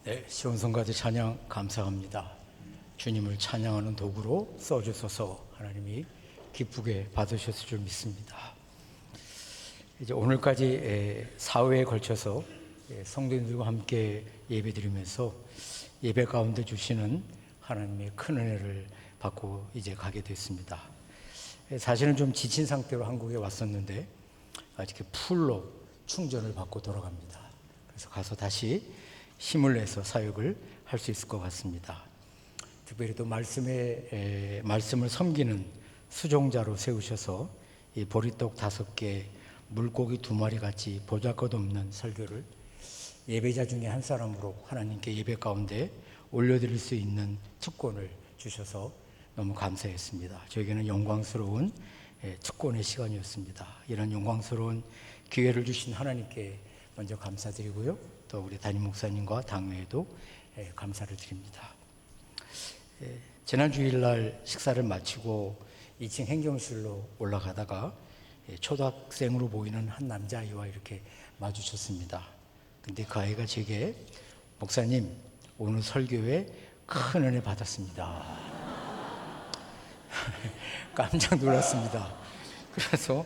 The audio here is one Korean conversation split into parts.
네, 시온성가대 찬양 감사합니다. 주님을 찬양하는 도구로 써주셔서 하나님이 기쁘게 받으셨을 줄 믿습니다. 이제 오늘까지 사회에 걸쳐서 성도님들과 함께 예배드리면서 예배 가운데 주시는 하나님의 큰 은혜를 받고 이제 가게 됐습니다. 사실은 좀 지친 상태로 한국에 왔었는데 이렇게 풀로 충전을 받고 돌아갑니다. 그래서 가서 다시 힘을 내서 사역을 할 수 있을 것 같습니다. 특별히 또 말씀을 섬기는 수종자로 세우셔서 이 보리떡 5개, 물고기 2마리 같이 보잘것없는 설교를 예배자 중에 한 사람으로 하나님께 예배 가운데 올려드릴 수 있는 특권을 주셔서 너무 감사했습니다. 저에게는 영광스러운 특권의 시간이었습니다. 이런 영광스러운 기회를 주신 하나님께 먼저 감사드리고요. 또 우리 담임 목사님과 당회에도 감사를 드립니다. 지난 주일날 식사를 마치고 2층 행정실로 올라가다가 초등학생으로 보이는 한 남자아이와 이렇게 마주쳤습니다. 근데 그 아이가 제게 목사님 오늘 설교에 큰 은혜 받았습니다. 깜짝 놀랐습니다. 그래서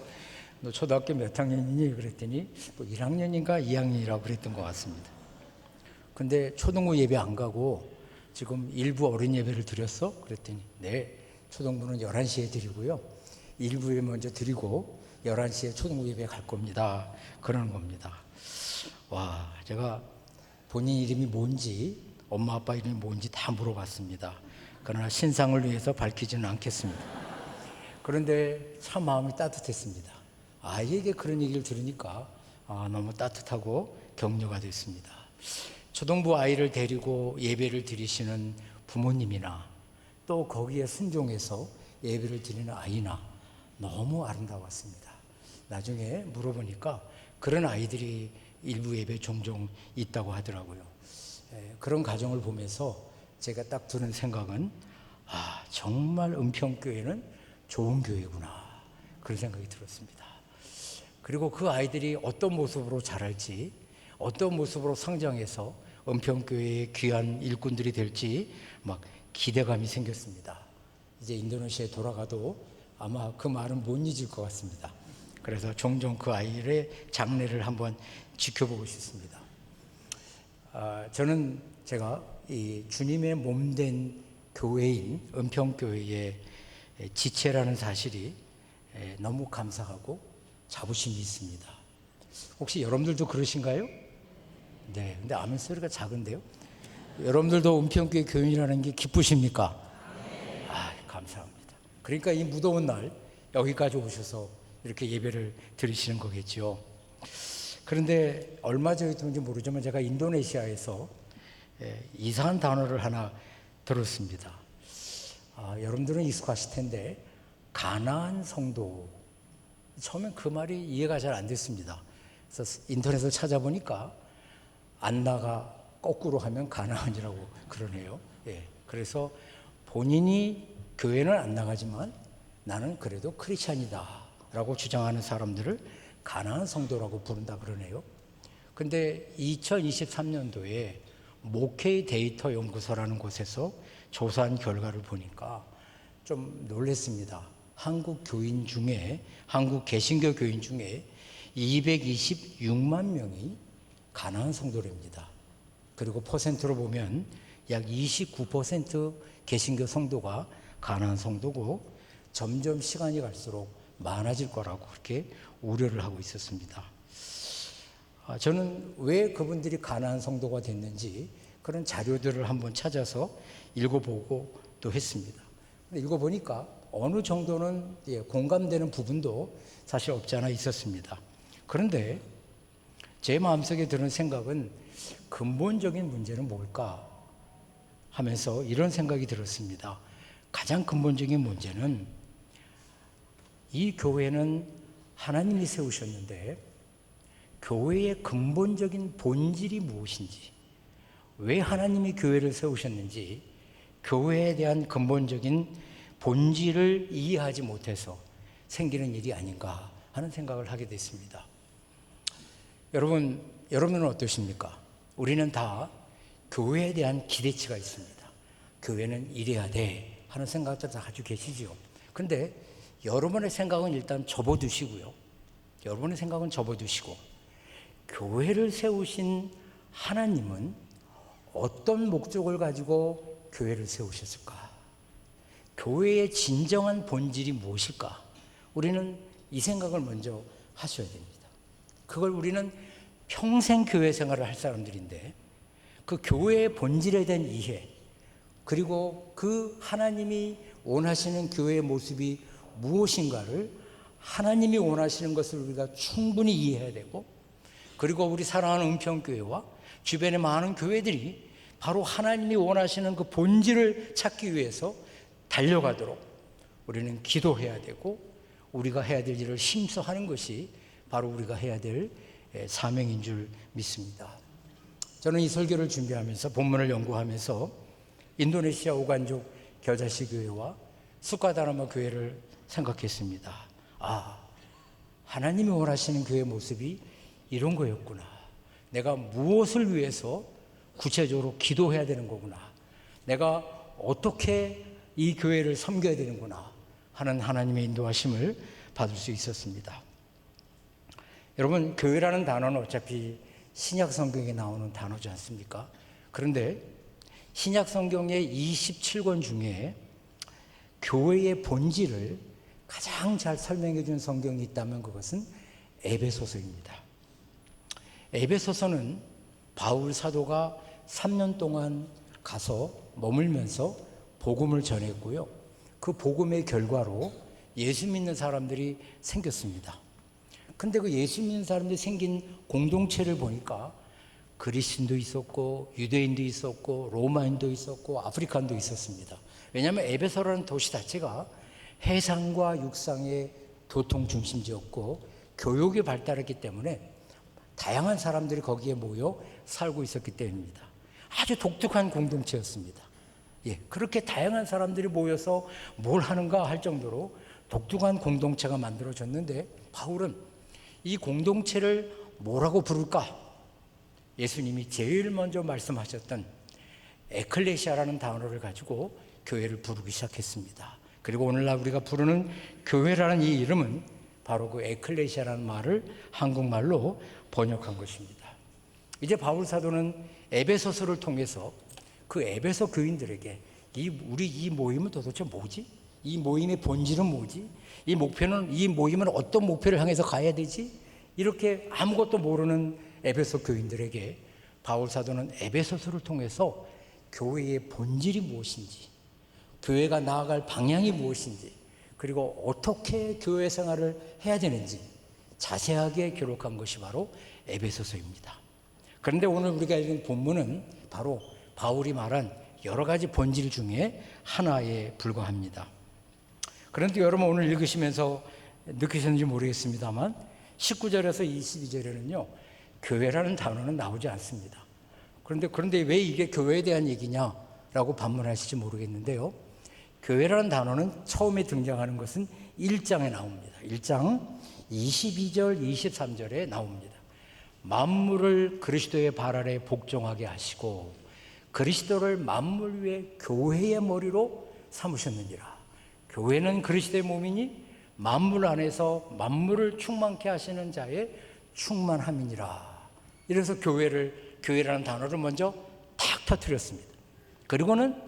너 초등학교 몇 학년이니? 그랬더니 뭐 1학년인가 2학년이라고 그랬던 것 같습니다. 근데 초등부 예배 안 가고 지금 일부 어린 예배를 드렸어? 그랬더니 네, 초등부는 11시에 드리고요. 일부에 먼저 드리고 11시에 초등부 예배 갈 겁니다. 그러는 겁니다. 와, 제가 본인 이름이 뭔지 엄마 아빠 이름이 뭔지 다 물어봤습니다. 그러나 신상을 위해서 밝히지는 않겠습니다. 그런데 참 마음이 따뜻했습니다. 아이에게 그런 얘기를 들으니까 너무 따뜻하고 격려가 됐습니다. 초등부 아이를 데리고 예배를 드리시는 부모님이나 또 거기에 순종해서 예배를 드리는 아이나 너무 아름다웠습니다. 나중에 물어보니까 그런 아이들이 일부 예배에 종종 있다고 하더라고요. 그런 가정을 보면서 제가 딱 드는 생각은 정말 은평교회는 좋은 교회구나, 그런 생각이 들었습니다. 그리고 그 아이들이 어떤 모습으로 자랄지, 어떤 모습으로 성장해서 은평교회의 귀한 일꾼들이 될지 막 기대감이 생겼습니다. 이제 인도네시아에 돌아가도 아마 그 말은 못 잊을 것 같습니다. 그래서 종종 그 아이의 장래를 한번 지켜보고 싶습니다. 저는 제가 이 주님의 몸된 교회인 은평교회의 지체라는 사실이 너무 감사하고 자부심이 있습니다. 혹시 여러분들도 그러신가요? 네, 근데 아멘 소리가 작은데요? 여러분들도 은평교회 교인이라는 게 기쁘십니까? 감사합니다. 그러니까 이 무더운 날 여기까지 오셔서 이렇게 예배를 드리시는 거겠죠. 그런데 얼마 전인지 모르지만 제가 인도네시아에서 이상한 단어를 하나 들었습니다. 여러분들은 익숙하실 텐데 가나안 성도, 처음엔 그 말이 이해가 잘 안 됐습니다. 그래서 인터넷을 찾아보니까 안나가 거꾸로 하면 가나안이라고 그러네요. 그래서 본인이 교회는 안 나가지만 나는 그래도 크리스찬이다 라고 주장하는 사람들을 가나안 성도라고 부른다 그러네요. 근데 2023년도에 모케이 데이터 연구소라는 곳에서 조사한 결과를 보니까 좀 놀랐습니다. 한국 개신교 교인 중에 226만 명이 가나안 성도랍니다. 그리고 퍼센트로 보면 약 29% 개신교 성도가 가나안 성도고 점점 시간이 갈수록 많아질 거라고 그렇게 우려를 하고 있었습니다. 저는 왜 그분들이 가나안 성도가 됐는지 그런 자료들을 한번 찾아서 읽어보고 또 했습니다. 읽어보니까 어느 정도는 공감되는 부분도 사실 없지 않아 있었습니다. 그런데 제 마음속에 드는 생각은 근본적인 문제는 뭘까 하면서 이런 생각이 들었습니다. 가장 근본적인 문제는 이 교회는 하나님이 세우셨는데 교회의 근본적인 본질이 무엇인지, 왜 하나님이 교회를 세우셨는지 교회에 대한 근본적인 본질을 이해하지 못해서 생기는 일이 아닌가 하는 생각을 하게 됐습니다. 여러분은 어떠십니까? 우리는 다 교회에 대한 기대치가 있습니다. 교회는 이래야 돼 하는 생각들 다 가지고 계시죠. 근데 여러분의 생각은 일단 접어두시고요. 여러분의 생각은 접어두시고 교회를 세우신 하나님은 어떤 목적을 가지고 교회를 세우셨을까? 교회의 진정한 본질이 무엇일까? 우리는 이 생각을 먼저 하셔야 됩니다. 그걸 우리는 평생 교회 생활을 할 사람들인데 그 교회의 본질에 대한 이해, 그리고 그 하나님이 원하시는 교회의 모습이 무엇인가를 하나님이 원하시는 것을 우리가 충분히 이해해야 되고, 그리고 우리 사랑하는 은평교회와 주변의 많은 교회들이 바로 하나님이 원하시는 그 본질을 찾기 위해서 달려가도록 우리는 기도해야 되고, 우리가 해야 될 일을 힘써 하는 것이 바로 우리가 해야 될 사명인 줄 믿습니다. 저는 이 설교를 준비하면서 본문을 연구하면서 인도네시아 오간족 겨자씨 교회와 수카다라마 교회를 생각했습니다. 하나님이 원하시는 교회의 모습이 이런 거였구나. 내가 무엇을 위해서 구체적으로 기도해야 되는 거구나. 내가 어떻게 이 교회를 섬겨야 되는구나 하는 하나님의 인도하심을 받을 수 있었습니다. 여러분, 교회라는 단어는 어차피 신약 성경에 나오는 단어지 않습니까? 그런데 신약 성경의 27권 중에 교회의 본질을 가장 잘 설명해 준 성경이 있다면 그것은 에베소서입니다. 에베소서는 바울 사도가 3년 동안 가서 머물면서 복음을 전했고요. 그 복음의 결과로 예수 믿는 사람들이 생겼습니다. 근데 그 예수 믿는 사람들이 생긴 공동체를 보니까 그리스인도 있었고 유대인도 있었고 로마인도 있었고 아프리칸도 있었습니다. 왜냐하면 에베소라는 도시 자체가 해상과 육상의 교통 중심지였고 교육이 발달했기 때문에 다양한 사람들이 거기에 모여 살고 있었기 때문입니다. 아주 독특한 공동체였습니다. 그렇게 다양한 사람들이 모여서 뭘 하는가 할 정도로 독특한 공동체가 만들어졌는데 바울은 이 공동체를 뭐라고 부를까? 예수님이 제일 먼저 말씀하셨던 에클레시아라는 단어를 가지고 교회를 부르기 시작했습니다. 그리고 오늘날 우리가 부르는 교회라는 이 이름은 바로 그 에클레시아라는 말을 한국말로 번역한 것입니다. 이제 바울 사도는 에베소서를 통해서 그 에베소 교인들에게 우리 이 모임은 도대체 뭐지? 이 모임의 본질은 뭐지? 이 모임은 어떤 목표를 향해서 가야 되지? 이렇게 아무것도 모르는 에베소 교인들에게 바울 사도는 에베소서를 통해서 교회의 본질이 무엇인지, 교회가 나아갈 방향이 무엇인지, 그리고 어떻게 교회 생활을 해야 되는지 자세하게 기록한 것이 바로 에베소서입니다. 그런데 오늘 우리가 읽은 본문은 바로 바울이 말한 여러 가지 본질 중에 하나에 불과합니다. 그런데 여러분 오늘 읽으시면서 느끼셨는지 모르겠습니다만 19절에서 22절에는요 교회라는 단어는 나오지 않습니다. 그런데 왜 이게 교회에 대한 얘기냐라고 반문하실지 모르겠는데요, 교회라는 단어는 처음에 등장하는 것은 1장에 나옵니다. 1장 22절 23절에 나옵니다. 만물을 그리스도의 발 아래 복종하게 하시고 그리스도를 만물 위에 교회의 머리로 삼으셨느니라. 교회는 그리스도의 몸이니 만물 안에서 만물을 충만케 하시는 자의 충만함이니라. 이래서 교회라는 단어를 먼저 탁 터뜨렸습니다. 그리고는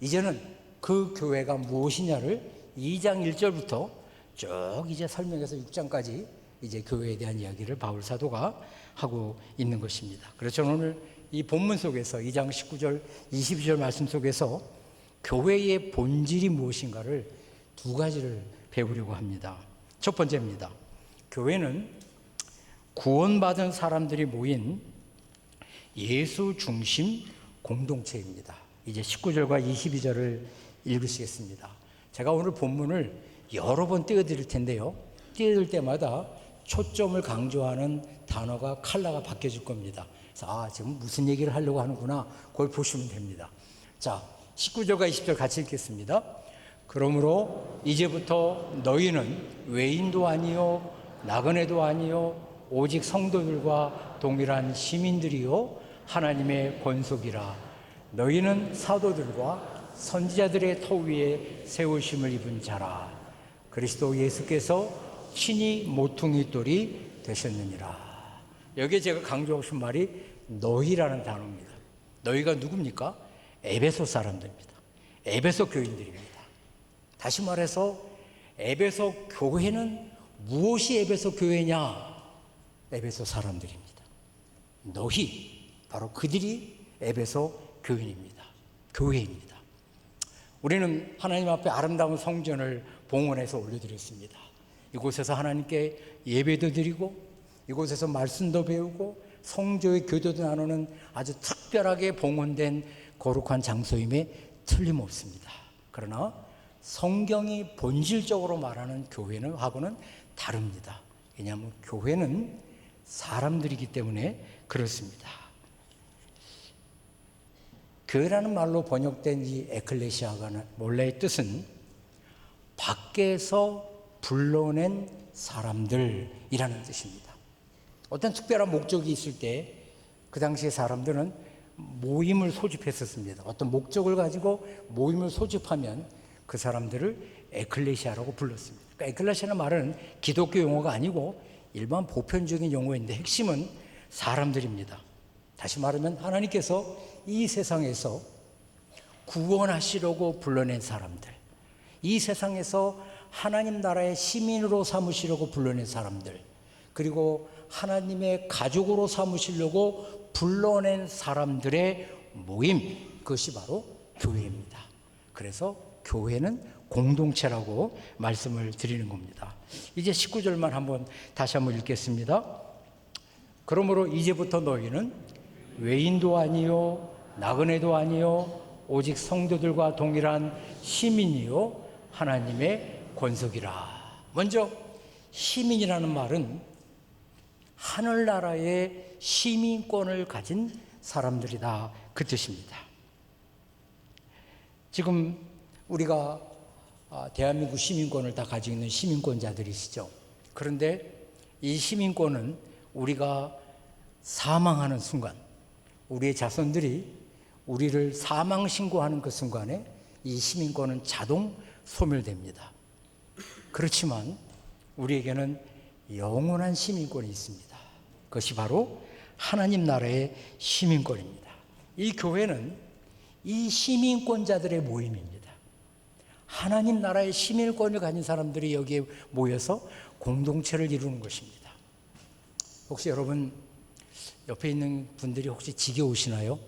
이제는 그 교회가 무엇이냐를 2장 1절부터 쭉 이제 설명해서 6장까지 이제 교회에 대한 이야기를 바울 사도가 하고 있는 것입니다. 그래서 오늘 이 본문 속에서 2장 19절 22절 말씀 속에서 교회의 본질이 무엇인가를 두 가지를 배우려고 합니다. 첫 번째입니다. 교회는 구원받은 사람들이 모인 예수 중심 공동체입니다. 이제 19절과 22절을 읽으시겠습니다. 제가 오늘 본문을 여러 번 띄워드릴 텐데요, 띄워드릴 때마다 초점을 강조하는 단어가 컬러가 바뀌어질 겁니다. 그래서 지금 무슨 얘기를 하려고 하는구나, 그걸 보시면 됩니다. 자, 19절과 20절 같이 읽겠습니다. 그러므로 이제부터 너희는 외인도 아니요 나그네도 아니요 오직 성도들과 동일한 시민들이요 하나님의 권속이라. 너희는 사도들과 선지자들의 터 위에 세우심을 입은 자라. 그리스도 예수께서 친히 모퉁이 돌이 되셨느니라. 여기에 제가 강조하고 싶은 말이 너희라는 단어입니다. 너희가 누굽니까? 에베소 사람들입니다. 에베소 교인들입니다. 다시 말해서 에베소 교회는 무엇이 에베소 교회냐? 에베소 사람들입니다. 너희, 바로 그들이 에베소 교인입니다. 교회입니다. 우리는 하나님 앞에 아름다운 성전을 봉헌해서 올려드렸습니다. 이곳에서 하나님께 예배도 드리고 이곳에서 말씀도 배우고 성도의 교도도 나누는 아주 특별하게 봉헌된 거룩한 장소임에 틀림없습니다. 그러나 성경이 본질적으로 말하는 교회는 하고는 다릅니다. 왜냐하면 교회는 사람들이기 때문에 그렇습니다. 교회라는 말로 번역된 이 에클레시아가 원래의 뜻은 밖에서 불러낸 사람들이라는 뜻입니다. 어떤 특별한 목적이 있을 때 그 당시에 사람들은 모임을 소집했었습니다. 어떤 목적을 가지고 모임을 소집하면 그 사람들을 에클레시아라고 불렀습니다. 그러니까 에클레시아는 말은 기독교 용어가 아니고 일반 보편적인 용어인데 핵심은 사람들입니다. 다시 말하면 하나님께서 이 세상에서 구원하시려고 불러낸 사람들, 이 세상에서 하나님 나라의 시민으로 삼으시려고 불러낸 사람들, 그리고 하나님의 가족으로 삼으시려고 불러낸 사람들의 모임, 그것이 바로 교회입니다. 그래서 교회는 공동체라고 말씀을 드리는 겁니다. 이제 19절만 다시 한번 읽겠습니다. 그러므로 이제부터 너희는 외인도 아니요 나그네도 아니요 오직 성도들과 동일한 시민이요 하나님의 권속이라. 먼저 시민이라는 말은 하늘나라의 시민권을 가진 사람들이다, 그 뜻입니다. 지금 우리가 대한민국 시민권을 다 가지고 있는 시민권자들이시죠. 그런데 이 시민권은 우리가 사망하는 순간, 우리의 자손들이 우리를 사망 신고하는 그 순간에 이 시민권은 자동 소멸됩니다. 그렇지만 우리에게는 영원한 시민권이 있습니다. 그것이 바로 하나님 나라의 시민권입니다. 이 교회는 이 시민권자들의 모임입니다. 하나님 나라의 시민권을 가진 사람들이 여기에 모여서 공동체를 이루는 것입니다. 혹시 여러분 옆에 있는 분들이 혹시 지겨우시나요?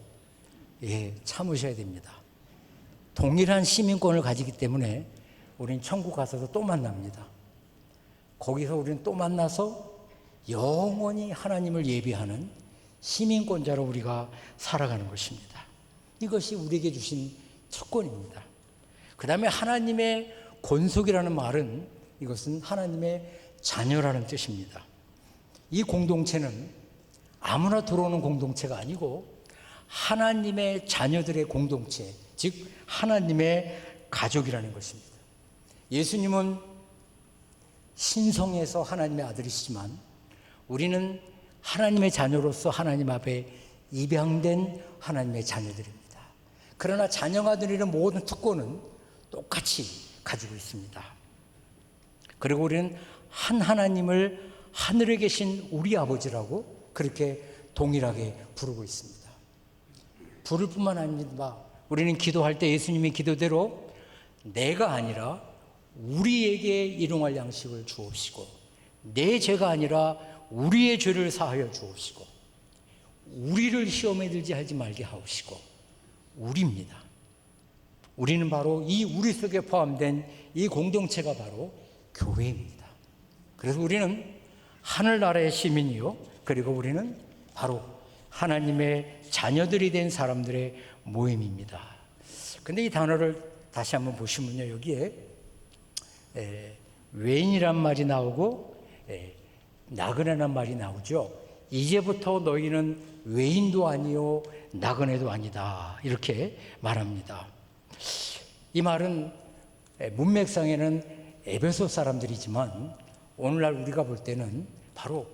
예, 참으셔야 됩니다. 동일한 시민권을 가지기 때문에 우리는 천국 가서도 또 만납니다. 거기서 우리는 또 만나서 영원히 하나님을 예배하는 시민권자로 우리가 살아가는 것입니다. 이것이 우리에게 주신 특권입니다. 그 다음에 하나님의 권속이라는 말은 이것은 하나님의 자녀라는 뜻입니다. 이 공동체는 아무나 들어오는 공동체가 아니고 하나님의 자녀들의 공동체, 즉 하나님의 가족이라는 것입니다. 예수님은 신성에서 하나님의 아들이시지만 우리는 하나님의 자녀로서 하나님 앞에 입양된 하나님의 자녀들입니다. 그러나 자녀가 드리는 모든 특권은 똑같이 가지고 있습니다. 그리고 우리는 한 하나님을 하늘에 계신 우리 아버지라고 그렇게 동일하게 부르고 있습니다. 부를 뿐만 아닙니다. 우리는 기도할 때 예수님의 기도대로 내가 아니라 우리에게 일용할 양식을 주옵시고 내 죄가 아니라 우리의 죄를 사하여 주옵시고 우리를 시험에 들지 하지 말게 하옵시고 우리입니다. 우리는 바로 이 우리 속에 포함된 이 공동체가 바로 교회입니다. 그래서 우리는 하늘나라의 시민이요 그리고 우리는 바로 하나님의 자녀들이 된 사람들의 모임입니다. 근데 이 단어를 다시 한번 보시면요, 여기에 외인이란 말이 나오고 나그네란 말이 나오죠. 이제부터 너희는 외인도 아니요 나그네도 아니다, 이렇게 말합니다. 이 말은 문맥상에는 에베소 사람들이지만 오늘날 우리가 볼 때는 바로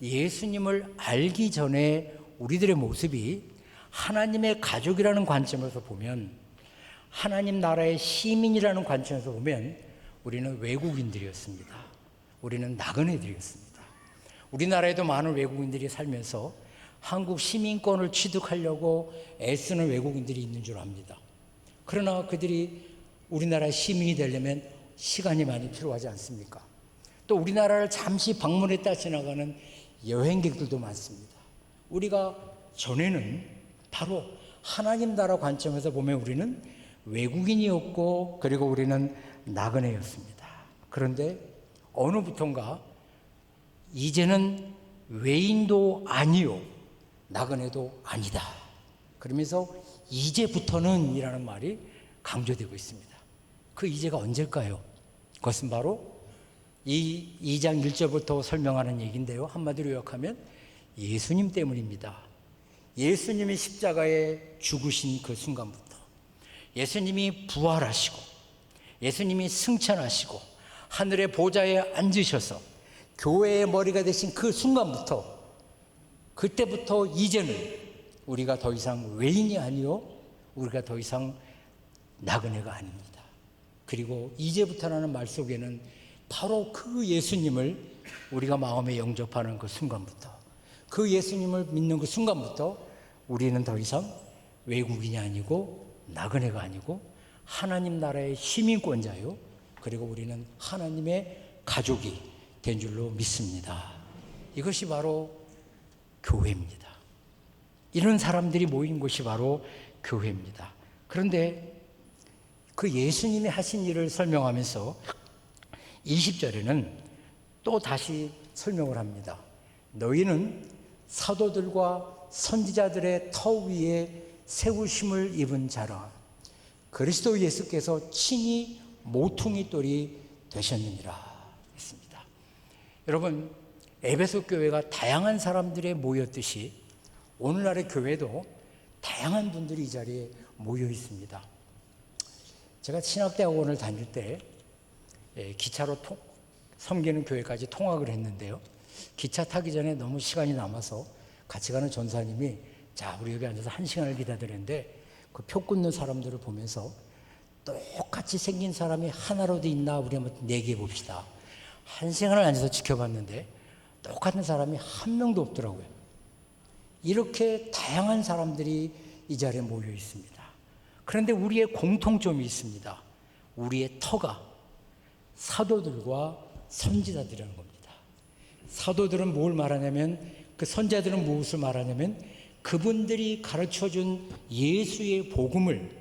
예수님을 알기 전에 우리들의 모습이 하나님의 가족이라는 관점에서 보면, 하나님 나라의 시민이라는 관점에서 보면 우리는 외국인들이었습니다. 우리는 나그네들이었습니다. 우리나라에도 많은 외국인들이 살면서 한국 시민권을 취득하려고 애쓰는 외국인들이 있는 줄 압니다. 그러나 그들이 우리나라의 시민이 되려면 시간이 많이 필요하지 않습니까? 또 우리나라를 잠시 방문했다 지나가는 여행객들도 많습니다. 우리가 전에는 바로 하나님 나라 관점에서 보면 우리는 외국인이었고, 그리고 우리는 나그네였습니다. 그런데 어느부턴가 이제는 외인도 아니요 나그네도 아니다, 그러면서 이제부터는 이라는 말이 강조되고 있습니다. 그 이제가 언제일까요? 그것은 바로 이 2장 1절부터 설명하는 얘기인데요, 한마디로 요약하면 예수님 때문입니다. 예수님이 십자가에 죽으신 그 순간부터, 예수님이 부활하시고, 예수님이 승천하시고 하늘의 보좌에 앉으셔서 교회의 머리가 되신 그 순간부터, 그때부터 이제는 우리가 더 이상 외인이 아니요 우리가 더 이상 나그네가 아닙니다. 그리고 이제부터라는 말 속에는 바로 그 예수님을 우리가 마음에 영접하는 그 순간부터, 그 예수님을 믿는 그 순간부터 우리는 더 이상 외국인이 아니고 나그네가 아니고 하나님 나라의 시민권자요, 그리고 우리는 하나님의 가족이 된 줄로 믿습니다. 이것이 바로 교회입니다. 이런 사람들이 모인 곳이 바로 교회입니다. 그런데 그 예수님이 하신 일을 설명하면서 20절에는 또 다시 설명을 합니다. 너희는 사도들과 선지자들의 터 위에 세우심을 입은 자라. 그리스도 예수께서 친히 모퉁이 돌이 되셨느니라 했습니다. 여러분, 에베소 교회가 다양한 사람들이 모였듯이 오늘날의 교회도 다양한 분들이 이 자리에 모여 있습니다. 제가 신학대학원을 다닐 때 기차로 섬기는 교회까지 통학을 했는데요, 기차 타기 전에 너무 시간이 남아서 같이 가는 전사님이 자, 우리 여기 앉아서 1시간을 기다리는데 그 표 끊는 사람들을 보면서 똑같이 생긴 사람이 하나라도 있나 우리 한번 내기해 봅시다. 1시간을 앉아서 지켜봤는데 똑같은 사람이 한 명도 없더라고요. 이렇게 다양한 사람들이 이 자리에 모여 있습니다. 그런데 우리의 공통점이 있습니다. 우리의 터가 사도들과 선지자들이라는 겁니다. 사도들은 뭘 말하냐면, 그 선지자들은 무엇을 말하냐면 그분들이 가르쳐준 예수의 복음을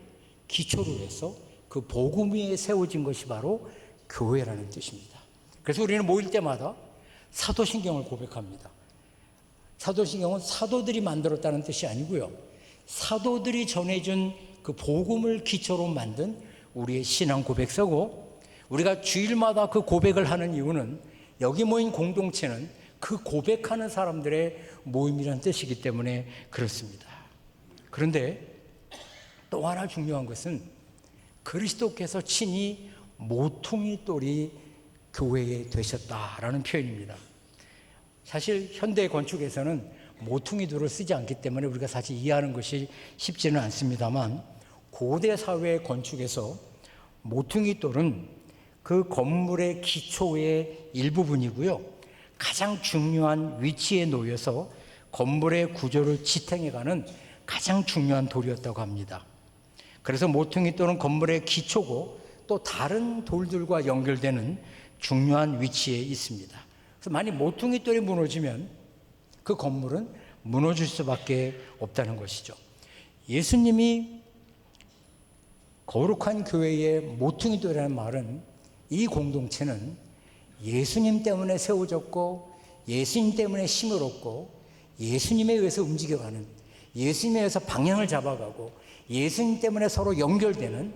기초로 해서 그 복음 위에 세워진 것이 바로 교회라는 뜻입니다. 그래서 우리는 모일 때마다 사도신경을 고백합니다. 사도신경은 사도들이 만들었다는 뜻이 아니고요, 사도들이 전해준 그 복음을 기초로 만든 우리의 신앙 고백서고, 우리가 주일마다 그 고백을 하는 이유는 여기 모인 공동체는 그 고백하는 사람들의 모임이라는 뜻이기 때문에 그렇습니다. 그런데 또 하나 중요한 것은 그리스도께서 친히 모퉁이 돌이 교회에 되셨다라는 표현입니다. 사실 현대 건축에서는 모퉁이 돌을 쓰지 않기 때문에 우리가 사실 이해하는 것이 쉽지는 않습니다만, 고대 사회 건축에서 모퉁이 돌은 그 건물의 기초의 일부분이고요, 가장 중요한 위치에 놓여서 건물의 구조를 지탱해가는 가장 중요한 돌이었다고 합니다. 그래서 모퉁이 돌은 건물의 기초고 또 다른 돌들과 연결되는 중요한 위치에 있습니다. 그래서 만약 모퉁이 돌이 무너지면 그 건물은 무너질 수밖에 없다는 것이죠. 예수님이 거룩한 교회의 모퉁이 돌이라는 말은, 이 공동체는 예수님 때문에 세워졌고 예수님 때문에 힘을 얻고 예수님에 의해서 움직여가는, 예수님에 의해서 방향을 잡아가고 예수님 때문에 서로 연결되는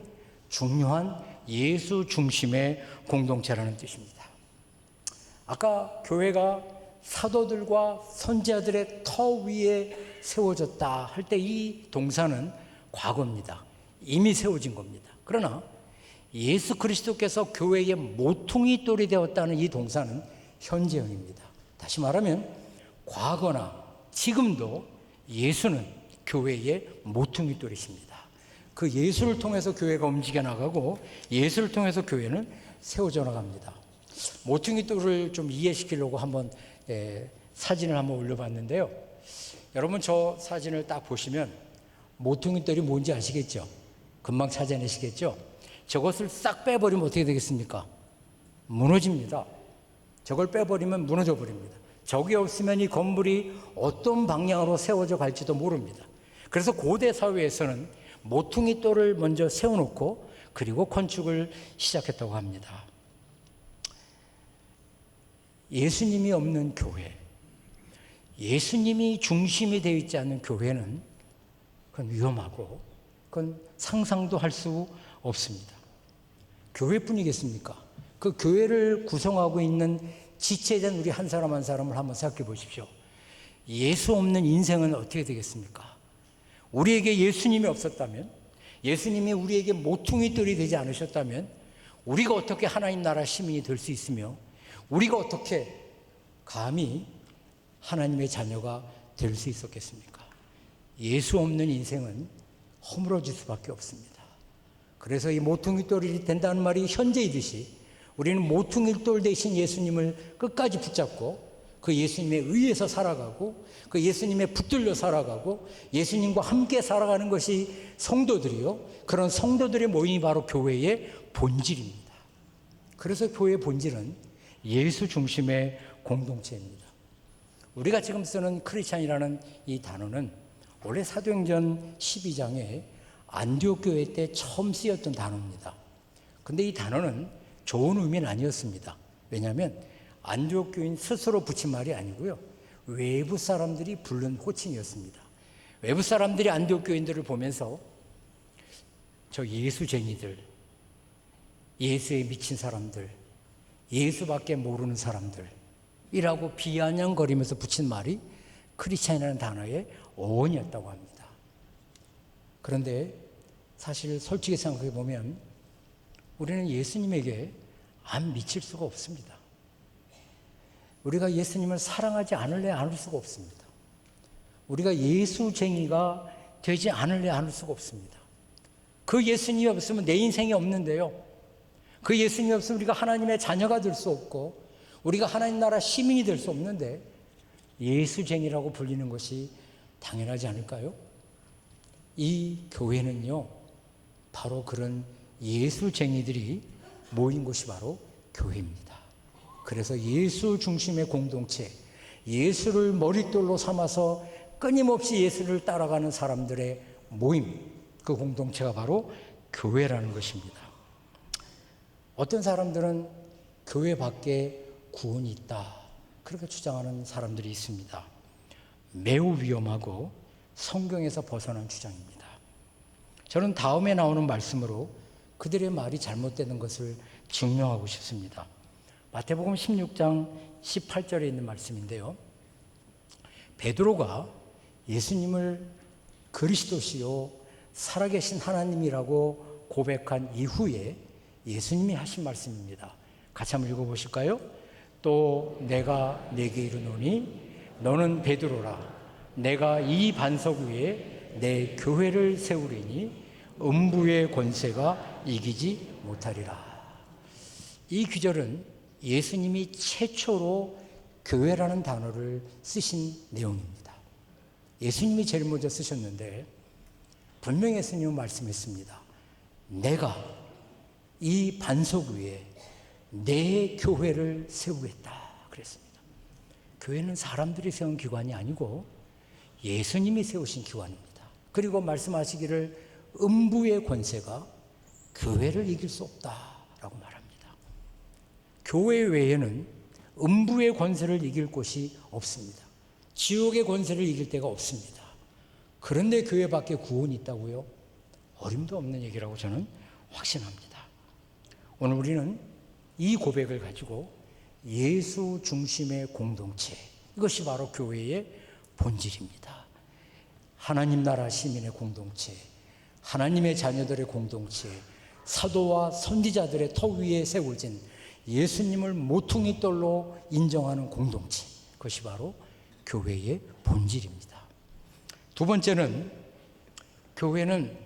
중요한 예수 중심의 공동체라는 뜻입니다. 아까 교회가 사도들과 선지자들의 터 위에 세워졌다 할 때 이 동사는 과거입니다. 이미 세워진 겁니다. 그러나 예수 그리스도께서 교회의 모퉁이 돌이 되었다는 이 동사는 현재형입니다. 다시 말하면 과거나 지금도 예수는 교회의 모퉁이 돌이십니다. 그 예수를 통해서 교회가 움직여 나가고 예수를 통해서 교회는 세워져 나갑니다. 모퉁이 돌을 좀 이해시키려고 한번 사진을 한번 올려봤는데요. 여러분 저 사진을 딱 보시면 모퉁이 돌이 뭔지 아시겠죠? 금방 찾아내시겠죠? 저것을 싹 빼버리면 어떻게 되겠습니까? 무너집니다. 저걸 빼버리면 무너져 버립니다. 저게 없으면 이 건물이 어떤 방향으로 세워져 갈지도 모릅니다. 그래서 고대 사회에서는 모퉁이 돌을 먼저 세워놓고 그리고 건축을 시작했다고 합니다. 예수님이 없는 교회, 예수님이 중심이 되어 있지 않는 교회는 그건 위험하고 그건 상상도 할 수 없습니다. 교회뿐이겠습니까? 그 교회를 구성하고 있는 지체된 우리 한 사람 한 사람을 한번 생각해 보십시오. 예수 없는 인생은 어떻게 되겠습니까? 우리에게 예수님이 없었다면, 예수님이 우리에게 모퉁이 돌이 되지 않으셨다면 우리가 어떻게 하나님 나라 시민이 될 수 있으며 우리가 어떻게 감히 하나님의 자녀가 될 수 있었겠습니까? 예수 없는 인생은 허물어질 수밖에 없습니다. 그래서 이 모퉁이 돌이 된다는 말이 현재이듯이 우리는 모퉁이 돌 대신 예수님을 끝까지 붙잡고 그 예수님에 의해서 살아가고 그 예수님에 붙들려 살아가고 예수님과 함께 살아가는 것이 성도들이요. 그런 성도들의 모임이 바로 교회의 본질입니다. 그래서 교회의 본질은 예수 중심의 공동체입니다. 우리가 지금 쓰는 크리스찬이라는 이 단어는 원래 사도행전 12장에 안디옥 교회 때 처음 쓰였던 단어입니다. 근데 이 단어는 좋은 의미는 아니었습니다. 왜냐하면 안디옥 교인 스스로 붙인 말이 아니고요. 외부 사람들이 부른 호칭이었습니다. 외부 사람들이 안디옥 교인들을 보면서 저 예수쟁이들, 예수에 미친 사람들, 예수밖에 모르는 사람들이라고 비아냥거리면서 붙인 말이 크리스찬이라는 단어의 어원이었다고 합니다. 그런데 사실 솔직히 생각해 보면 우리는 예수님에게 안 미칠 수가 없습니다. 우리가 예수님을 사랑하지 않을래 않을 수가 없습니다. 우리가 예수쟁이가 되지 않을래 않을 수가 없습니다. 그 예수님이 없으면 내 인생이 없는데요. 그 예수님이 없으면 우리가 하나님의 자녀가 될 수 없고 우리가 하나님 나라 시민이 될 수 없는데 예수쟁이라고 불리는 것이 당연하지 않을까요? 이 교회는요, 바로 그런 예수쟁이들이 모인 곳이 바로 교회입니다. 그래서 예수 중심의 공동체, 예수를 머릿돌로 삼아서 끊임없이 예수를 따라가는 사람들의 모임, 그 공동체가 바로 교회라는 것입니다. 어떤 사람들은 교회 밖에 구원이 있다, 그렇게 주장하는 사람들이 있습니다. 매우 위험하고 성경에서 벗어난 주장입니다. 저는 다음에 나오는 말씀으로 그들의 말이 잘못되는 것을 증명하고 싶습니다. 마태복음 16장 18절에 있는 말씀인데요. 베드로가 예수님을 그리스도시요 살아계신 하나님이라고 고백한 이후에 예수님이 하신 말씀입니다. 같이 한번 읽어보실까요? 또 내가 네게 이르노니 너는 베드로라. 내가 이 반석 위에 내 교회를 세우리니 음부의 권세가 이기지 못하리라. 이 구절은 예수님이 최초로 교회라는 단어를 쓰신 내용입니다. 예수님이 제일 먼저 쓰셨는데 분명히 예수님은 말씀했습니다. 내가 이 반석 위에 내 교회를 세우겠다 그랬습니다. 교회는 사람들이 세운 기관이 아니고 예수님이 세우신 기관입니다. 그리고 말씀하시기를 음부의 권세가 교회를 이길 수 없다라고 말합니다. 교회 외에는 음부의 권세를 이길 곳이 없습니다. 지옥의 권세를 이길 데가 없습니다. 그런데 교회 밖에 구원이 있다고요? 어림도 없는 얘기라고 저는 확신합니다. 오늘 우리는 이 고백을 가지고 예수 중심의 공동체, 이것이 바로 교회의 본질입니다. 하나님 나라 시민의 공동체, 하나님의 자녀들의 공동체, 사도와 선지자들의 터 위에 세워진 예수님을 모퉁이 돌로 인정하는 공동체, 그것이 바로 교회의 본질입니다. 두 번째는 교회는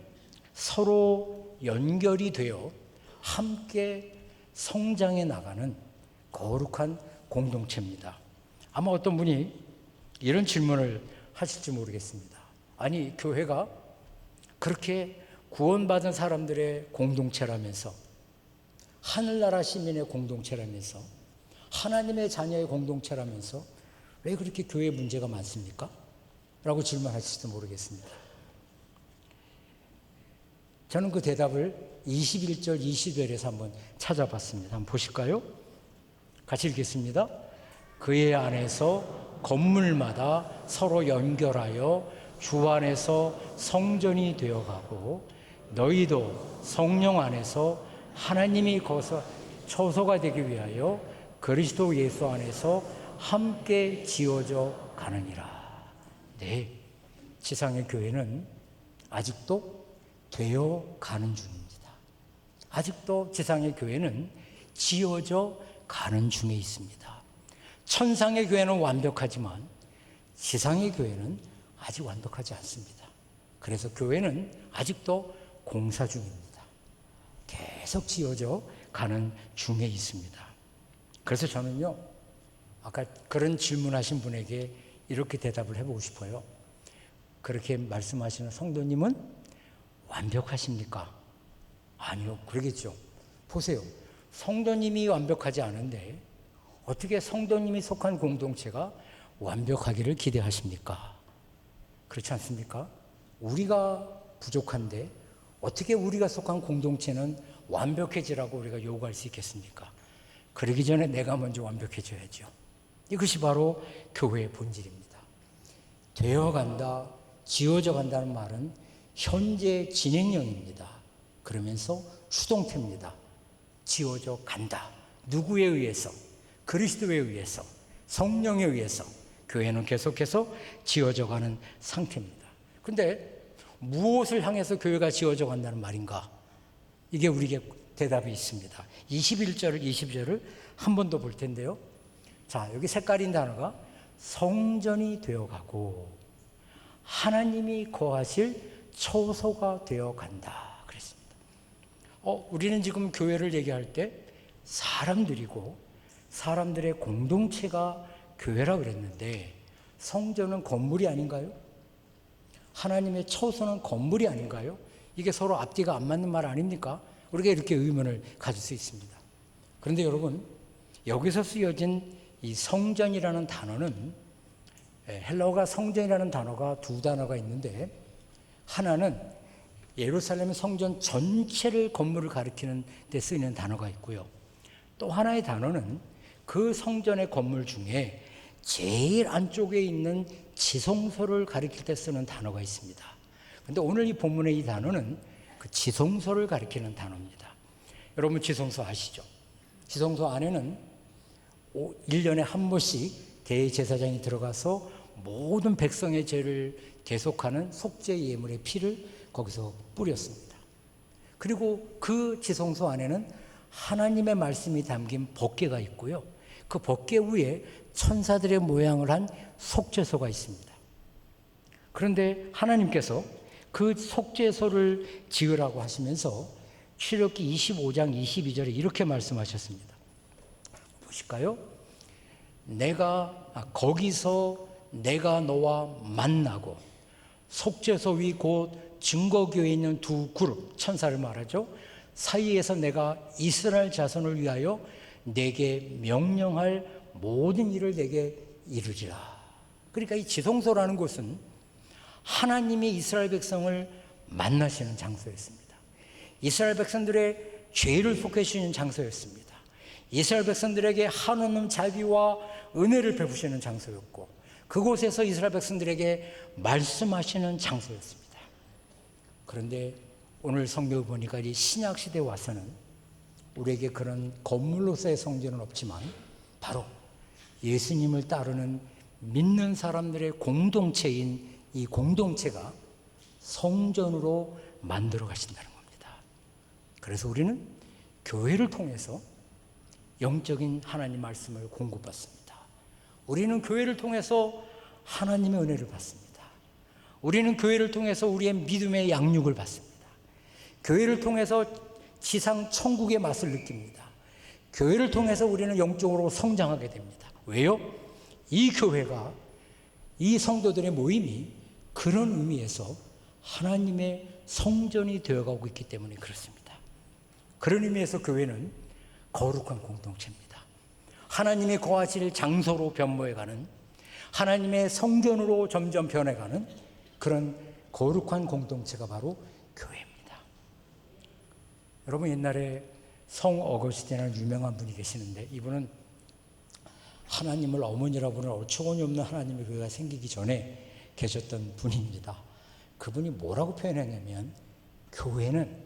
서로 연결이 되어 함께 성장해 나가는 거룩한 공동체입니다. 아마 어떤 분이 이런 질문을 하실지 모르겠습니다. 아니, 교회가 그렇게 구원받은 사람들의 공동체라면서, 하늘나라 시민의 공동체라면서, 하나님의 자녀의 공동체라면서 왜 그렇게 교회에 문제가 많습니까? 라고 질문하실지도 모르겠습니다. 저는 그 대답을 21절, 22절에서 한번 찾아봤습니다. 한번 보실까요? 같이 읽겠습니다. 그의 안에서 건물마다 서로 연결하여 주 안에서 성전이 되어가고 너희도 성령 안에서 하나님이 거서 처소가 되기 위하여 그리스도 예수 안에서 함께 지어져 가느니라. 네, 지상의 교회는 아직도 되어 가는 중입니다. 아직도 지상의 교회는 지어져 가는 중에 있습니다. 천상의 교회는 완벽하지만 지상의 교회는 아직 완벽하지 않습니다. 그래서 교회는 아직도 공사 중입니다. 계속 지어져 가는 중에 있습니다. 그래서 저는요, 아까 그런 질문하신 분에게 이렇게 대답을 해보고 싶어요. 그렇게 말씀하시는 성도님은 완벽하십니까? 아니요, 그러겠죠. 보세요. 성도님이 완벽하지 않은데 어떻게 성도님이 속한 공동체가 완벽하기를 기대하십니까? 그렇지 않습니까? 우리가 부족한데 어떻게 우리가 속한 공동체는 완벽해지라고 우리가 요구할 수 있겠습니까? 그러기 전에 내가 먼저 완벽해져야죠. 이것이 바로 교회의 본질입니다. 되어간다, 지어져 간다는 말은 현재 진행형입니다. 그러면서 수동태입니다. 지어져 간다. 누구에 의해서? 그리스도에 의해서, 성령에 의해서 교회는 계속해서 지어져 가는 상태입니다. 그런데 무엇을 향해서 교회가 지어져 간다는 말인가? 이게 우리에게 대답이 있습니다. 21절, 20절을 한 번 더 볼 텐데요. 자, 여기 색깔인 단어가 성전이 되어가고 하나님이 거하실 처소가 되어간다 그랬습니다. 우리는 지금 교회를 얘기할 때 사람들이고 사람들의 공동체가 교회라 그랬는데 성전은 건물이 아닌가요? 하나님의 처소는 건물이 아닌가요? 이게 서로 앞뒤가 안 맞는 말 아닙니까? 우리가 이렇게 의문을 가질 수 있습니다. 그런데 여러분, 여기서 쓰여진 이 성전이라는 단어는 헬라어가 성전이라는 단어가 두 단어가 있는데 하나는 예루살렘 성전 전체를 건물을 가리키는 데 쓰이는 단어가 있고요. 또 하나의 단어는 그 성전의 건물 중에 제일 안쪽에 있는 지성소를 가리킬 때 쓰는 단어가 있습니다. 그런데 오늘 이 본문의 이 단어는 그 지성소를 가리키는 단어입니다. 여러분 지성소 아시죠? 지성소 안에는 1년에 한 번씩 대제사장이 들어가서 모든 백성의 죄를 대속하는 속죄 예물의 피를 거기서 뿌렸습니다. 그리고 그 지성소 안에는 하나님의 말씀이 담긴 법궤가 있고요. 그 법궤 위에 천사들의 모양을 한 속죄소가 있습니다. 그런데 하나님께서 그 속죄소를 지으라고 하시면서 출애굽기 25장 22절에 이렇게 말씀하셨습니다. 보실까요? 거기서 내가 너와 만나고 속죄소 위 곧 증거교에 있는 두 그룹 천사를 말하죠. 사이에서 내가 이스라엘 자손을 위하여 내게 명령할 모든 일을 내게 이루리라. 그러니까 이 지성소라는 곳은 하나님이 이스라엘 백성을 만나시는 장소였습니다. 이스라엘 백성들의 죄를 속해 주시는 장소였습니다. 이스라엘 백성들에게 한없는 자비와 은혜를 베푸시는 장소였고 그곳에서 이스라엘 백성들에게 말씀하시는 장소였습니다. 그런데 오늘 성경을 보니까 이 신약 시대에 와서는 우리에게 그런 건물로서의 성전은 없지만 바로 예수님을 따르는 믿는 사람들의 공동체인 이 공동체가 성전으로 만들어 가신다는 겁니다. 그래서 우리는 교회를 통해서 영적인 하나님 말씀을 공급받습니다. 우리는 교회를 통해서 하나님의 은혜를 받습니다. 우리는 교회를 통해서 우리의 믿음의 양육을 받습니다. 교회를 통해서 지상 천국의 맛을 느낍니다. 교회를 통해서 우리는 영적으로 성장하게 됩니다. 왜요? 이 교회가, 이 성도들의 모임이 그런 의미에서 하나님의 성전이 되어가고 있기 때문에 그렇습니다. 그런 의미에서 교회는 거룩한 공동체입니다. 하나님의 거하실 장소로 변모해가는, 하나님의 성전으로 점점 변해가는 그런 거룩한 공동체가 바로 교회입니다. 여러분, 옛날에 성 어거스틴이라는 유명한 분이 계시는데, 이분은 하나님을 어머니라고 부르는 어처구니 없는 하나님의 교회가 생기기 전에 계셨던 분입니다. 그분이 뭐라고 표현했냐면, 교회는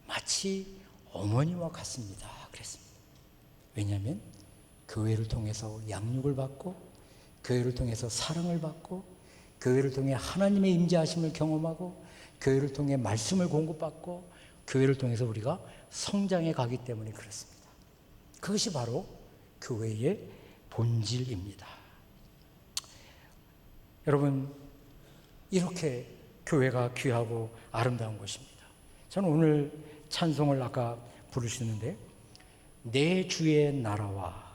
마치 어머니와 같습니다 그랬습니다. 왜냐하면 교회를 통해서 양육을 받고, 교회를 통해서 사랑을 받고, 교회를 통해 하나님의 임재하심을 경험하고, 교회를 통해 말씀을 공급받고, 교회를 통해서 우리가 성장해 가기 때문에 그렇습니다. 그것이 바로 교회의 본질입니다. 여러분, 이렇게 교회가 귀하고 아름다운 것입니다. 저는 오늘 찬송을 아까 부르시는데, 내 주의 나라와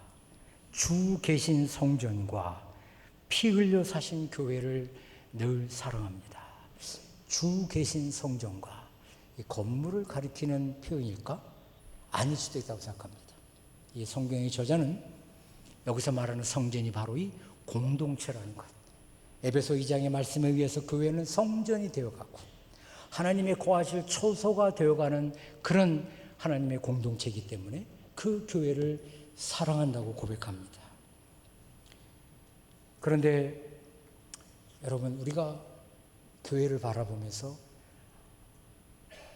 주 계신 성전과 피 흘려 사신 교회를 늘 사랑합니다. 주 계신 성전과, 이 건물을 가리키는 표현일까? 아닐 수도 있다고 생각합니다. 이 성경의 저자는 여기서 말하는 성전이 바로 이 공동체라는 것. 에베소 2장의 말씀에 의해서 교회는 성전이 되어가고 하나님의 거하실 초소가 되어가는 그런 하나님의 공동체이기 때문에 그 교회를 사랑한다고 고백합니다. 그런데 여러분, 우리가 교회를 바라보면서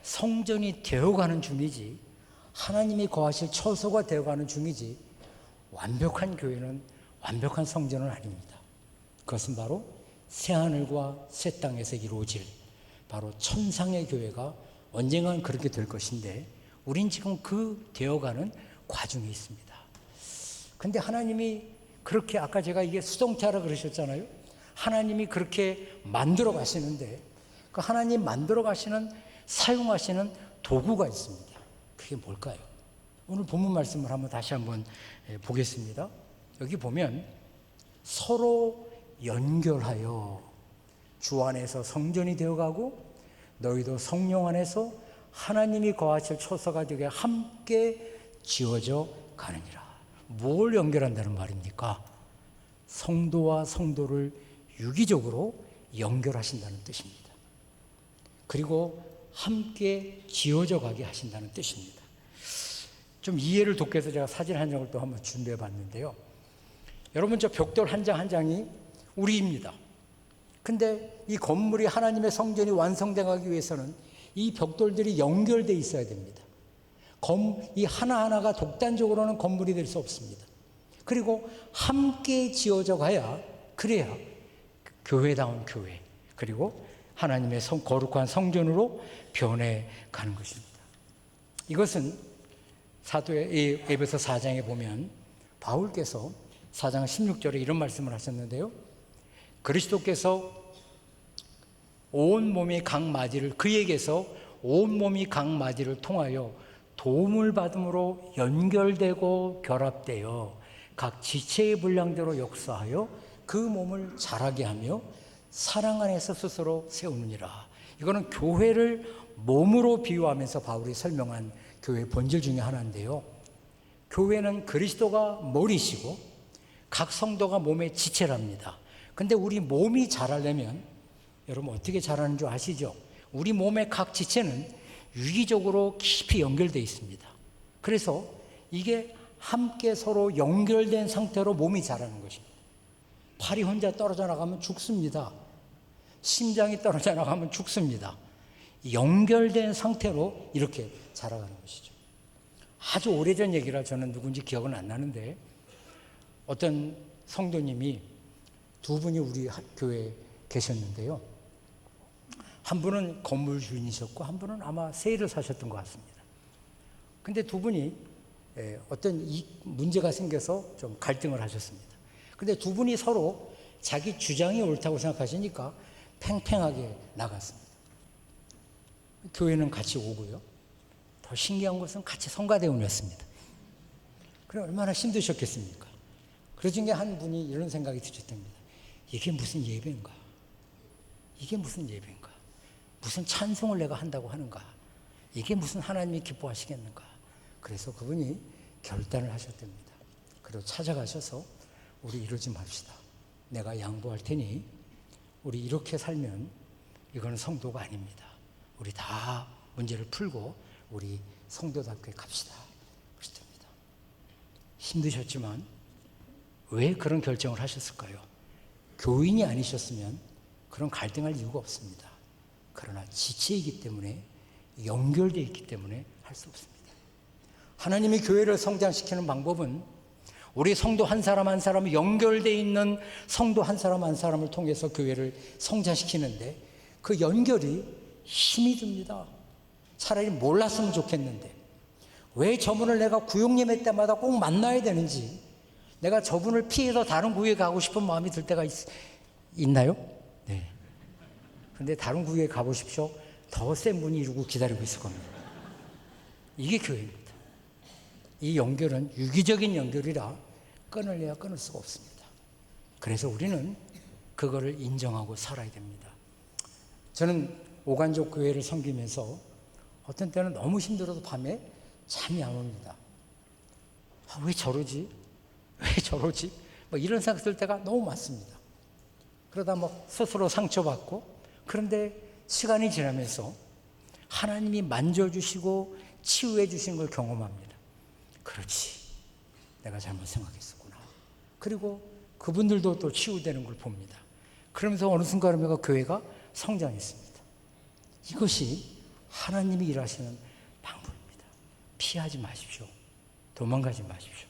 성전이 되어가는 중이지, 하나님이 거하실 처소가 되어가는 중이지, 완벽한 교회는, 완벽한 성전은 아닙니다. 그것은 바로 새하늘과 새 땅에서 이루어질 바로 천상의 교회가 언젠간 그렇게 될 것인데, 우린 지금 그 되어가는 과정에 있습니다. 근데 하나님이 그렇게, 아까 제가 이게 수동태하라 그러셨잖아요. 하나님이 그렇게 만들어 가시는데, 그 하나님 만들어 가시는, 사용하시는 도구가 있습니다. 그게 뭘까요? 오늘 본문 말씀을 다시 한번 보겠습니다. 여기 보면 서로 연결하여 주 안에서 성전이 되어가고 너희도 성령 안에서 하나님이 거하실 초소가 되게 함께 지어져 가느니라. 뭘 연결한다는 말입니까? 성도와 성도를 유기적으로 연결하신다는 뜻입니다. 그리고 함께 지어져 가게 하신다는 뜻입니다. 좀 이해를 돕기 위해서 제가 사진 한 장을 또 한번 준비해 봤는데요. 여러분, 저 벽돌 한 장 한 장이 우리입니다. 근데 이 건물이, 하나님의 성전이 완성되기 위해서는 이 벽돌들이 연결되어 있어야 됩니다. 이 하나하나가 독단적으로는 건물이 될 수 없습니다. 그리고 함께 지어져 가야, 그래야 교회다운 교회, 그리고 하나님의 거룩한 성전으로 변해 가는 것입니다. 이것은 사도의 에베소 4장에 보면 바울께서 4장 16절에 이런 말씀을 하셨는데요. 그리스도께서 온 몸이 각 마디를, 그에게서 온 몸이 각 마디를 통하여 도움을 받음으로 연결되고 결합되어 각 지체의 분량대로 역사하여 그 몸을 자라게 하며 사랑 안에서 스스로 세우느니라. 이거는 교회를 몸으로 비유하면서 바울이 설명한 교회의 본질 중에 하나인데요. 교회는 그리스도가 머리시고 각 성도가 몸의 지체랍니다. 근데 우리 몸이 자라려면 여러분 어떻게 자라는 줄 아시죠? 우리 몸의 각 지체는 유기적으로 깊이 연결되어 있습니다. 그래서 이게 함께 서로 연결된 상태로 몸이 자라는 것입니다. 팔이 혼자 떨어져 나가면 죽습니다. 심장이 떨어져 나가면 죽습니다. 연결된 상태로 이렇게 자라가는 것이죠. 아주 오래전 얘기라 저는 누군지 기억은 안 나는데, 어떤 성도님이 두 분이 우리 교회에 계셨는데요. 한 분은 건물 주인이셨고 한 분은 아마 세일을 사셨던 것 같습니다. 근데 두 분이 어떤 문제가 생겨서 좀 갈등을 하셨습니다. 근데 두 분이 서로 자기 주장이 옳다고 생각하시니까 팽팽하게 나갔습니다. 교회는 같이 오고요. 더 신기한 것은 같이 성가대원이었습니다. 그럼 얼마나 힘드셨겠습니까? 그 중에 한 분이 이런 생각이 드셨답니다. 이게 무슨 예배인가? 이게 무슨 예배인가? 무슨 찬송을 내가 한다고 하는가? 이게 무슨 하나님이 기뻐하시겠는가? 그래서 그분이 결단을 하셨답니다. 그리고 찾아가셔서 우리 이러지 맙시다. 내가 양보할 테니 우리 이렇게 살면 이거는 성도가 아닙니다. 우리 다 문제를 풀고 우리 성도답게 갑시다. 그랬답니다. 힘드셨지만 왜 그런 결정을 하셨을까요? 교인이 아니셨으면 그런 갈등할 이유가 없습니다. 그러나 지체이기 때문에, 연결되어 있기 때문에 할 수 없습니다. 하나님이 교회를 성장시키는 방법은 우리 성도 한 사람 한 사람이 연결되어 있는 성도 한 사람 한 사람을 통해서 교회를 성장시키는데, 그 연결이 힘이 듭니다. 차라리 몰랐으면 좋겠는데 왜 저분을 내가 구역예배 때마다 꼭 만나야 되는지, 내가 저분을 피해서 다른 구역에 가고 싶은 마음이 들 때가 있나요? 네. 그런데 다른 구역에 가보십시오. 더 센 분이 이러고 기다리고 있을 겁니다. 이게 교회입니다. 이 연결은 유기적인 연결이라 끊을래야 끊을 수가 없습니다. 그래서 우리는 그거를 인정하고 살아야 됩니다. 저는 오간족 교회를 섬기면서 어떤 때는 너무 힘들어도 밤에 잠이 안 옵니다. 왜 저러지? 왜 저러지? 뭐 이런 생각 들 때가 너무 많습니다. 그러다 스스로 상처받고, 그런데 시간이 지나면서 하나님이 만져주시고 치유해 주신 걸 경험합니다. 그렇지, 내가 잘못 생각했었구나. 그리고 그분들도 또 치유되는 걸 봅니다. 그러면서 어느 순간에 교회가 성장했습니다. 이것이 하나님이 일하시는 방법입니다. 피하지 마십시오. 도망가지 마십시오.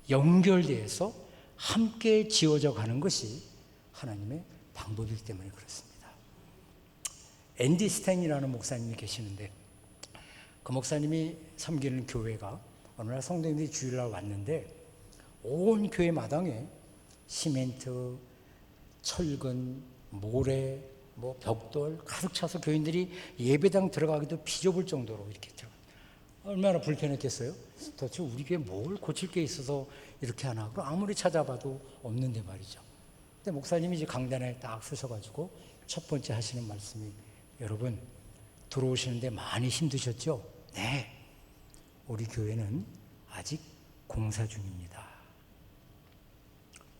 연결되어서 함께 지어져 가는 것이 하나님의 방법이기 때문에 그렇습니다. 앤디 스탠이라는 목사님이 계시는데, 그 목사님이 섬기는 교회가 어느 날 성도님들이 주일날 왔는데 온 교회 마당에 시멘트, 철근, 모래, 벽돌 가득 차서 교인들이 예배당 들어가기도 비좁을 정도로 이렇게 들어가요. 얼마나 불편했겠어요? 도대체 우리 교회 뭘 고칠 게 있어서 이렇게 하나? 그럼 아무리 찾아봐도 없는데 말이죠. 근데 목사님이 이제 강단에 딱 서셔가지고 첫 번째 하시는 말씀이, 여러분 들어오시는데 많이 힘드셨죠? 네. 우리 교회는 아직 공사 중입니다.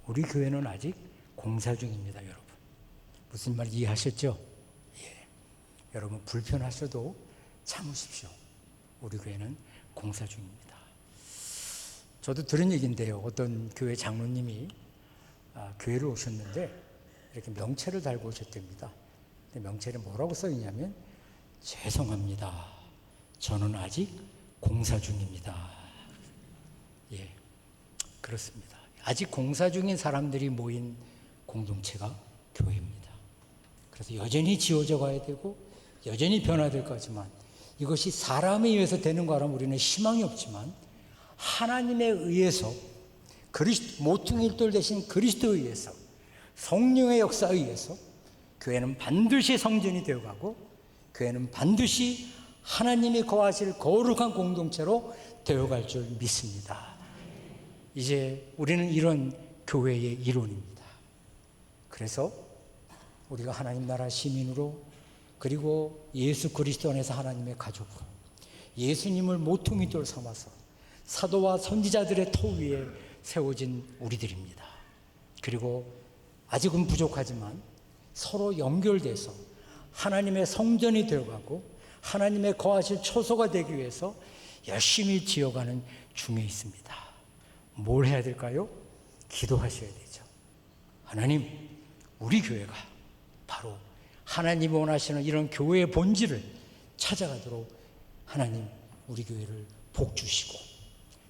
우리 교회는 아직 공사 중입니다, 여러분. 무슨 말 이해하셨죠? 예. 여러분 불편하셔도 참으십시오. 우리 교회는 공사 중입니다. 저도 들은 얘기인데요. 어떤 교회 장로님이 교회를 오셨는데 이렇게 명체를 달고 오셨답니다. 근데 명체에 뭐라고 써 있냐면, 죄송합니다. 저는 아직 공사 중입니다. 예, 그렇습니다. 아직 공사 중인 사람들이 모인 공동체가 교회입니다. 그래서 여전히 지어져 가야 되고 여전히 변화될 거지만, 이것이 사람에 의해서 되는 거라면 우리는 희망이 없지만, 하나님에 의해서, 모퉁이돌 대신 그리스도에 의해서, 성령의 역사에 의해서 교회는 반드시 성전이 되어가고, 교회는 반드시 하나님이 거하실 거룩한 공동체로 되어갈 줄 믿습니다. 이제 우리는 이런 교회의 일원입니다. 그래서 우리가 하나님 나라 시민으로, 그리고 예수 그리스도 안에서 하나님의 가족으로, 예수님을 모퉁이돌 삼아서 사도와 선지자들의 터 위에 세워진 우리들입니다. 그리고 아직은 부족하지만 서로 연결돼서 하나님의 성전이 되어가고 하나님의 거하실 초소가 되기 위해서 열심히 지어가는 중에 있습니다. 뭘 해야 될까요? 기도하셔야 되죠. 하나님, 우리 교회가 바로 하나님이 원하시는 이런 교회의 본질을 찾아가도록 하나님 우리 교회를 복 주시고,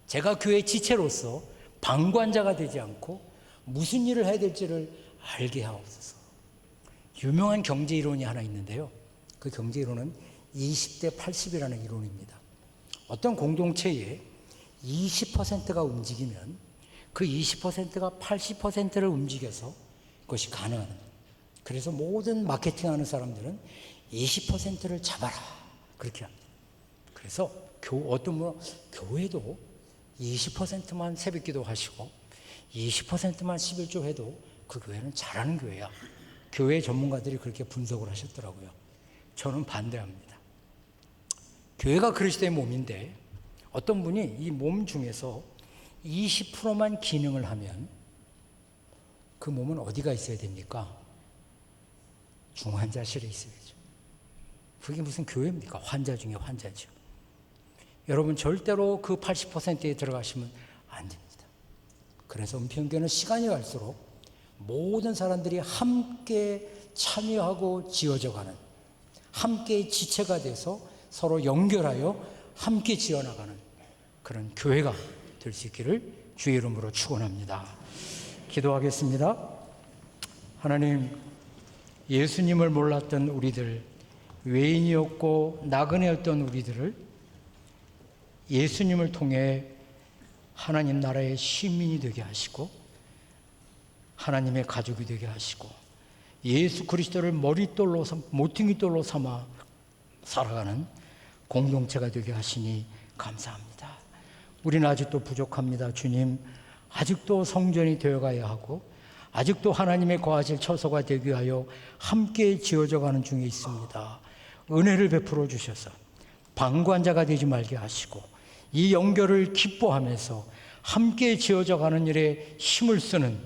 제가 교회 지체로서 방관자가 되지 않고 무슨 일을 해야 될지를 알게 하옵소서. 유명한 경제 이론이 하나 있는데요. 그 경제 이론은 20대 80이라는 이론입니다. 어떤 공동체에 20%가 움직이면 그 20%가 80%를 움직여서 그것이 가능합니다. 그래서 모든 마케팅하는 사람들은 20%를 잡아라 그렇게 합니다. 그래서 어떤 분은 교회도 20%만 새벽기도 하시고 20%만 11조 해도 그 교회는 잘하는 교회야. 교회 전문가들이 그렇게 분석을 하셨더라고요. 저는 반대합니다. 교회가 그리스도의 몸인데 어떤 분이 이 몸 중에서 20%만 기능을 하면 그 몸은 어디가 있어야 됩니까? 중환자실에 있어야죠. 그게 무슨 교회입니까? 환자 중에 환자죠. 여러분 절대로 그 80%에 들어가시면 안 됩니다. 그래서 은평교회는 시간이 갈수록 모든 사람들이 함께 참여하고 지어져가는, 함께 지체가 돼서 서로 연결하여 함께 지어나가는 그런 교회가 될 수 있기를 주의 이름으로 축원합니다. 기도하겠습니다. 하나님, 예수님을 몰랐던 우리들, 외인이었고 나그네였던 우리들을 예수님을 통해 하나님 나라의 시민이 되게 하시고 하나님의 가족이 되게 하시고 예수 그리스도를 머릿돌로 모퉁이돌로 삼아 살아가는 공동체가 되게 하시니 감사합니다. 우리는 아직도 부족합니다. 주님, 아직도 성전이 되어가야 하고 아직도 하나님의 거하실 처소가 되기 위하여 함께 지어져가는 중에 있습니다. 은혜를 베풀어 주셔서 방관자가 되지 말게 하시고 이 연결을 기뻐하면서 함께 지어져가는 일에 힘을 쓰는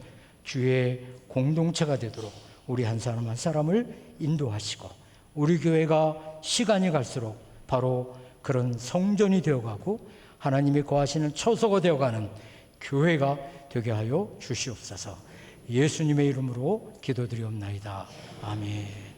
주의 공동체가 되도록 우리 한 사람 한 사람을 인도하시고 우리 교회가 시간이 갈수록 바로 그런 성전이 되어가고 하나님이 거하시는 처소가 되어가는 교회가 되게 하여 주시옵소서. 예수님의 이름으로 기도드리옵나이다. 아멘.